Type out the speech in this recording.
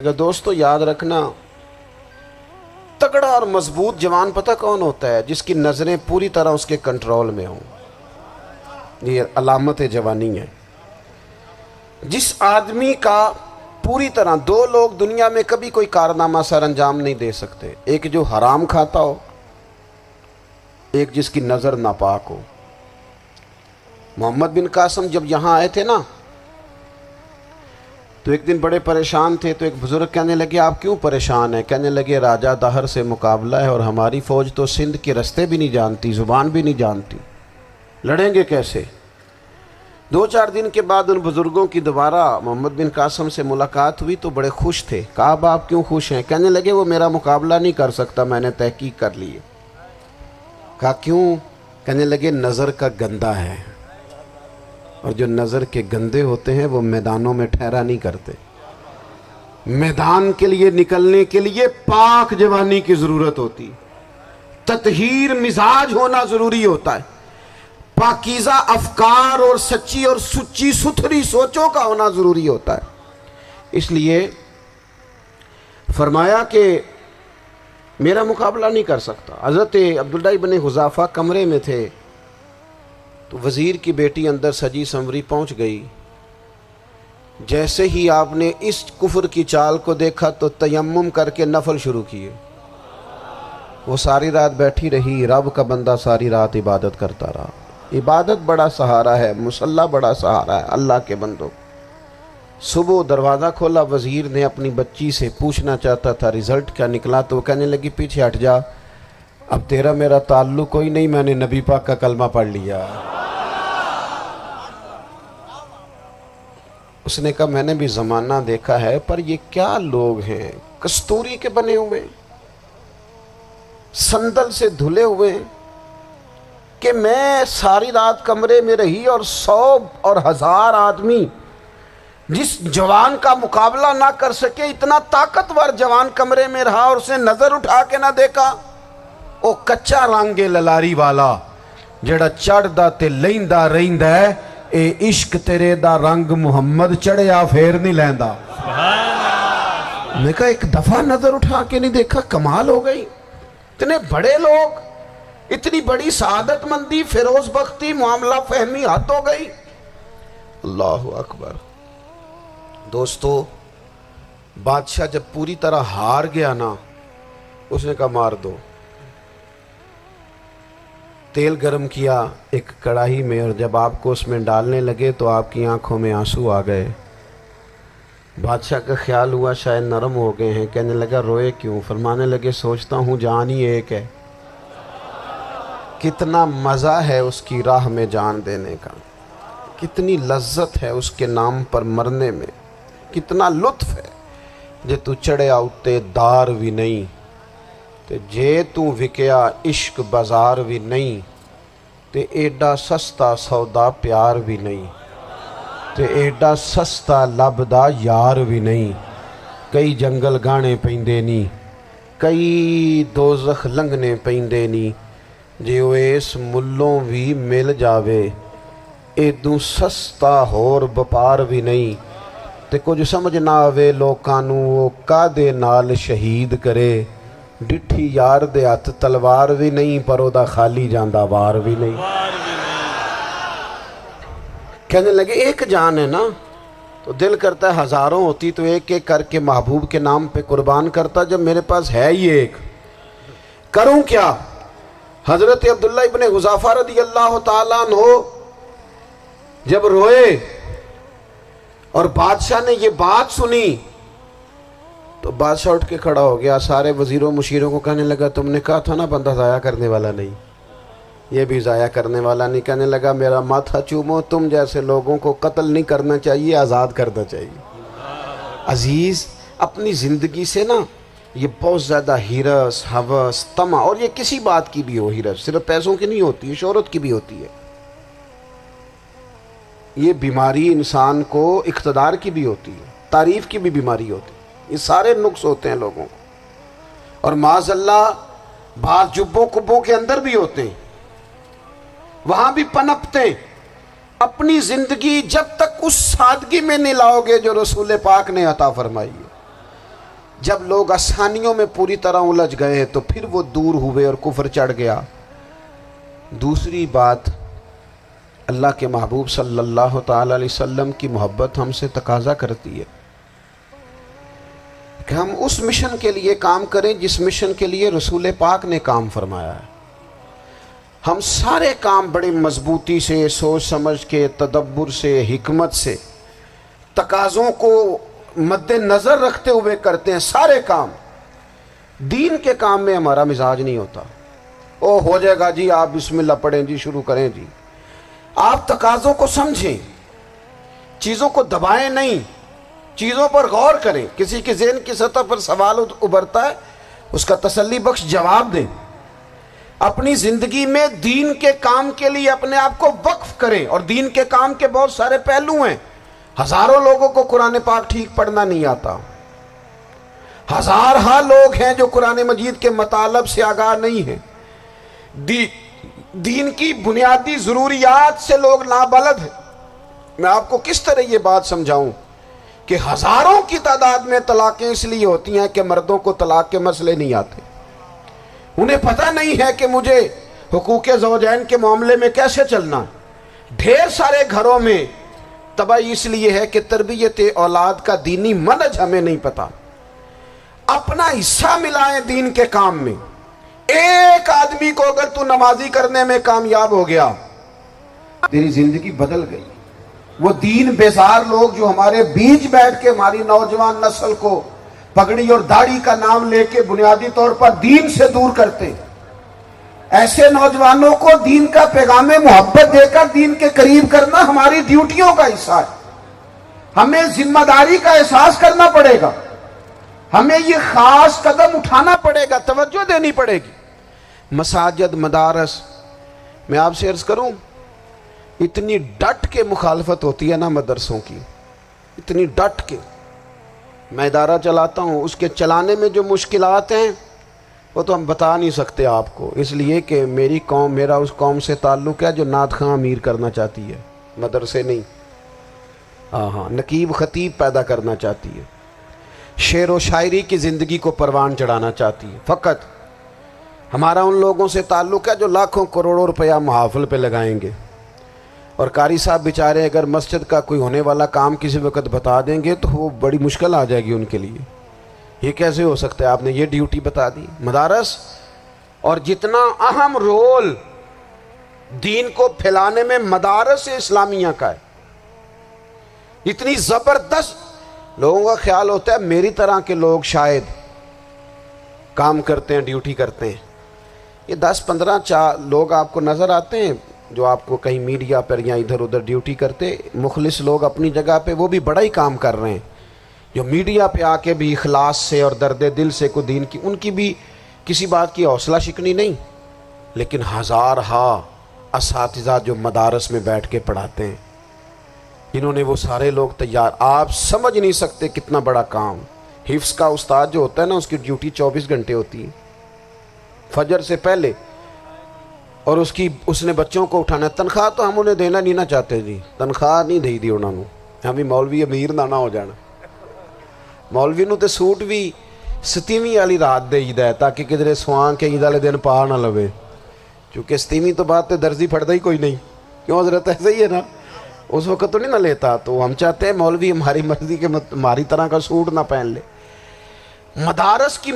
دوستو یاد رکھنا، تگڑا اور مضبوط جوان پتہ کون ہوتا ہے؟ جس کی نظریں پوری طرح اس کے کنٹرول میں ہوں۔ یہ علامت جوانی ہے۔ جس آدمی کا پوری طرح، دو لوگ دنیا میں کبھی کوئی کارنامہ سر انجام نہیں دے سکتے، ایک جو حرام کھاتا ہو، ایک جس کی نظر ناپاک ہو۔ محمد بن قاسم جب یہاں آئے تھے نا، تو ایک دن بڑے پریشان تھے، تو ایک بزرگ کہنے لگے آپ کیوں پریشان ہیں؟ کہنے لگے راجہ دہر سے مقابلہ ہے اور ہماری فوج تو سندھ کے رستے بھی نہیں جانتی، زبان بھی نہیں جانتی، لڑیں گے کیسے؟ 2-4 دن کے بعد ان بزرگوں کی دوبارہ محمد بن قاسم سے ملاقات ہوئی تو بڑے خوش تھے۔ کہا اب آپ کیوں خوش ہیں؟ کہنے لگے وہ میرا مقابلہ نہیں کر سکتا، میں نے تحقیق کر لی ہے۔ کہا کیوں؟ کہنے لگے نظر کا گندہ ہے، اور جو نظر کے گندے ہوتے ہیں وہ میدانوں میں ٹھہرا نہیں کرتے۔ میدان کے لیے نکلنے کے لیے پاک جوانی کی ضرورت ہوتی، تطہیر مزاج ہونا ضروری ہوتا ہے، پاکیزہ افکار اور سچی اور سچی ستھری سوچوں کا ہونا ضروری ہوتا ہے۔ اس لیے فرمایا کہ میرا مقابلہ نہیں کر سکتا۔ حضرت عبداللہ ابن حذافہ کمرے میں تھے، تو وزیر کی بیٹی اندر سجی سنوری پہنچ گئی۔ جیسے ہی آپ نے اس کفر کی چال کو دیکھا تو تیمم کر کے نفل شروع کیے۔ وہ ساری رات بیٹھی رہی، رب کا بندہ ساری رات عبادت کرتا رہا۔ عبادت بڑا سہارا ہے، مصلی بڑا سہارا ہے اللہ کے بندوں۔ صبح دروازہ کھولا، وزیر نے اپنی بچی سے پوچھنا چاہتا تھا رزلٹ کیا نکلا، تو وہ کہنے لگی پیچھے ہٹ جا، اب تیرا میرا تعلق کوئی نہیں، میں نے نبی پاک کا کلمہ پڑھ لیا۔ اس نے کہا میں نے بھی زمانہ دیکھا ہے، پر یہ کیا لوگ ہیں، کستوری کے بنے ہوئے، سندل سے دھلے ہوئے، کہ میں ساری رات کمرے میں رہی اور 100 اور 1000 آدمی جس جوان کا مقابلہ نہ کر سکے، اتنا طاقتور جوان کمرے میں رہا اور اس نے نظر اٹھا کے نہ دیکھا۔ او کچا رنگ للاری والا جڑا چڑھدا تے لیندا رہندا ہے، اے عشق تیرے دا رنگ محمد چڑھیا پھر نہیں لیندا۔ میں کہا ایک دفعہ نظر اٹھا کے نہیں دیکھا، کمال ہو گئی۔ اتنے بڑے لوگ، اتنی بڑی سعادت مندی، فیروز بختی، معاملہ فہمی حد ہو گئی۔ اللہ اکبر۔ دوستو بادشاہ جب پوری طرح ہار گیا نا، اس نے کہا مار دو۔ تیل گرم کیا ایک کڑاہی میں، اور جب آپ کو اس میں ڈالنے لگے تو آپ کی آنکھوں میں آنسو آ گئے۔ بادشاہ کا خیال ہوا شاید نرم ہو گئے ہیں، کہنے لگا روئے کیوں؟ فرمانے لگے سوچتا ہوں جان ہی ایک ہے، کتنا مزہ ہے اس کی راہ میں جان دینے کا، کتنی لذت ہے اس کے نام پر مرنے میں، کتنا لطف ہے۔ جے تو چڑھیا اتے دار بھی نہیں، تے جے تو وکیا عشق بازار بھی نہیں، تے ایڈا سستا سودا پیار بھی نہیں، تے ایڈا سستا لبدا یار بھی نہیں۔ کئی جنگل گانے پیندے نہیں، کئی دوزخ لنگنے پیندے نہیں، جے وہ اس ملوں بھی مل جاوے، ایدوں سستا ہور بپار بھی نہیں۔ تے کچھ سمجھ نہ آوے لوکانوں وہ کادے نال شہید کرے، ڈٹھی یار دے ہاتھ تلوار بھی نہیں، پر او دا خالی جاندہ وار بھی نہیں۔ کہنے لگے ایک جان ہے نا، تو دل کرتا ہے ہزاروں ہوتی تو ایک ایک کر کے محبوب کے نام پہ قربان کرتا، جب میرے پاس ہے ہی ایک، کروں کیا؟ حضرت عبداللہ ابن حذافہ رضی اللہ تعالیٰ عنہ جب روئے اور بادشاہ نے یہ بات سنی، تو بادشاہ اٹھ کے کھڑا ہو گیا، سارے وزیروں مشیروں کو کہنے لگا تم نے کہا تھا نا بندہ ضائع کرنے والا نہیں، یہ بھی ضائع کرنے والا نہیں۔ کہنے لگا میرا ماتھا چومو، تم جیسے لوگوں کو قتل نہیں کرنا چاہیے، آزاد کرنا چاہیے۔ عزیز اپنی زندگی سے نا یہ بہت زیادہ ہرس، ہوس، طمع، اور یہ کسی بات کی بھی ہو، ہرس صرف پیسوں کی نہیں ہوتی ہے، شہرت کی بھی ہوتی ہے، یہ بیماری انسان کو اقتدار کی بھی ہوتی ہے، تعریف کی بھی بیماری ہوتی ہے، یہ سارے نقص ہوتے ہیں لوگوں کو، اور معاذ اللہ بعض جبوں کبوں کے اندر بھی ہوتے ہیں، وہاں بھی پنپتے ہیں۔ اپنی زندگی جب تک اس سادگی میں نہیں لاؤ گے جو رسول پاک نے عطا فرمائی ہے، جب لوگ آسانیوں میں پوری طرح الجھ گئے تو پھر وہ دور ہوئے اور کفر چڑھ گیا۔ دوسری بات، اللہ کے محبوب صلی اللہ تعالی علیہ وسلم کی محبت ہم سے تقاضا کرتی ہے کہ ہم اس مشن کے لیے کام کریں جس مشن کے لیے رسول پاک نے کام فرمایا ہے۔ ہم سارے کام بڑے مضبوطی سے، سوچ سمجھ کے، تدبر سے، حکمت سے، تقاضوں کو مد نظر رکھتے ہوئے کرتے ہیں سارے کام۔ دین کے کام میں ہمارا مزاج نہیں ہوتا، او ہو جائے گا جی، آپ بسم اللہ پڑھیں جی، شروع کریں جی۔ آپ تقاضوں کو سمجھیں، چیزوں کو دبائیں نہیں، چیزوں پر غور کریں۔ کسی کے ذہن کی سطح پر سوال ابھرتا ہے، اس کا تسلی بخش جواب دیں۔ اپنی زندگی میں دین کے کام کے لیے اپنے آپ کو وقف کریں، اور دین کے کام کے بہت سارے پہلو ہیں۔ ہزاروں لوگوں کو قرآن پاک ٹھیک پڑھنا نہیں آتا، ہزارہا لوگ ہیں جو قرآن مجید کے مطالب سے آگاہ نہیں ہیں، دین کی بنیادی ضروریات سے لوگ نابلد ہیں۔ میں آپ کو کس طرح یہ بات سمجھاؤں کہ ہزاروں کی تعداد میں طلاقیں اس لیے ہوتی ہیں کہ مردوں کو طلاق کے مسئلے نہیں آتے، انہیں پتہ نہیں ہے کہ مجھے حقوق زوجین کے معاملے میں کیسے چلنا۔ ڈھیر سارے گھروں میں تباہی اس لیے ہے کہ تربیت اولاد کا دینی منہج ہمیں نہیں پتا۔ اپنا حصہ ملائیں دین کے کام میں۔ ایک آدمی کو اگر تو نمازی کرنے میں کامیاب ہو گیا، تیری زندگی بدل گئی۔ وہ دین بیزار لوگ جو ہمارے بیچ بیٹھ کے ہماری نوجوان نسل کو پگڑی اور داڑھی کا نام لے کے بنیادی طور پر دین سے دور کرتے، ایسے نوجوانوں کو دین کا پیغام محبت دے کر دین کے قریب کرنا ہماری ڈیوٹیوں کا حصہ ہے۔ ہمیں ذمہ داری کا احساس کرنا پڑے گا، ہمیں یہ خاص قدم اٹھانا پڑے گا، توجہ دینی پڑے گی۔ مساجد، مدارس، میں آپ سے عرض کروں، اتنی ڈٹ کے مخالفت ہوتی ہے نا مدرسوں کی، اتنی ڈٹ کے۔ میں ادارہ چلاتا ہوں، اس کے چلانے میں جو مشکلات ہیں وہ تو ہم بتا نہیں سکتے آپ کو، اس لیے کہ میری قوم، میرا اس قوم سے تعلق ہے جو نعت خواں امیر کرنا چاہتی ہے، مدرسے نہیں۔ ہاں، نقیب خطیب پیدا کرنا چاہتی ہے، شعر و شاعری کی زندگی کو پروان چڑھانا چاہتی ہے۔ فقط ہمارا ان لوگوں سے تعلق ہے جو لاکھوں کروڑوں روپیہ محافل پہ لگائیں گے، اور قاری صاحب بیچارے اگر مسجد کا کوئی ہونے والا کام کسی وقت بتا دیں گے تو وہ بڑی مشکل آ جائے گی ان کے لیے۔ یہ کیسے ہو سکتا ہے، آپ نے یہ ڈیوٹی بتا دی۔ مدارس، اور جتنا اہم رول دین کو پھیلانے میں مدارس اسلامیہ کا ہے، اتنی زبردست، لوگوں کا خیال ہوتا ہے میری طرح کے لوگ شاید کام کرتے ہیں، ڈیوٹی کرتے ہیں۔ یہ 10-15 لوگ آپ کو نظر آتے ہیں جو آپ کو کہیں میڈیا پر یا ادھر ادھر ڈیوٹی کرتے، مخلص لوگ اپنی جگہ پہ، وہ بھی بڑا ہی کام کر رہے ہیں، جو میڈیا پہ آ کے بھی اخلاص سے اور درد دل سے کو دین کی، ان کی بھی کسی بات کی حوصلہ شکنی نہیں۔ لیکن ہزارہا اساتذہ جو مدارس میں بیٹھ کے پڑھاتے ہیں، جنہوں نے وہ سارے لوگ تیار، آپ سمجھ نہیں سکتے کتنا بڑا کام۔ حفظ کا استاد جو ہوتا ہے نا، اس کی ڈیوٹی 24 گھنٹے ہوتی ہے، فجر سے پہلے، اور اس نے بچوں کو اٹھانا۔ تنخواہ تو ہم انہیں دینا نہیں نہ چاہتے جی، تنخواہ نہیں دے دی انہوں نے، ہمیں مولوی امیر نہ ہو جانا۔ مولوی نو تے سوٹ بھی 27ویں والی رات دے ہے تاکہ کدھر سوان کے عید والے دن پا نہ لوے، چونکہ 27ویں تو بات تے درزی پھڑتا ہی کوئی نہیں، کیوں حضرت؟ ایسے ہی ہے نا، اس وقت تو نہیں نہ لیتا۔ تو ہم چاہتے ہیں مولوی ہماری مرضی کے ہماری طرح کا سوٹ نہ پہن لے۔ مدارس کی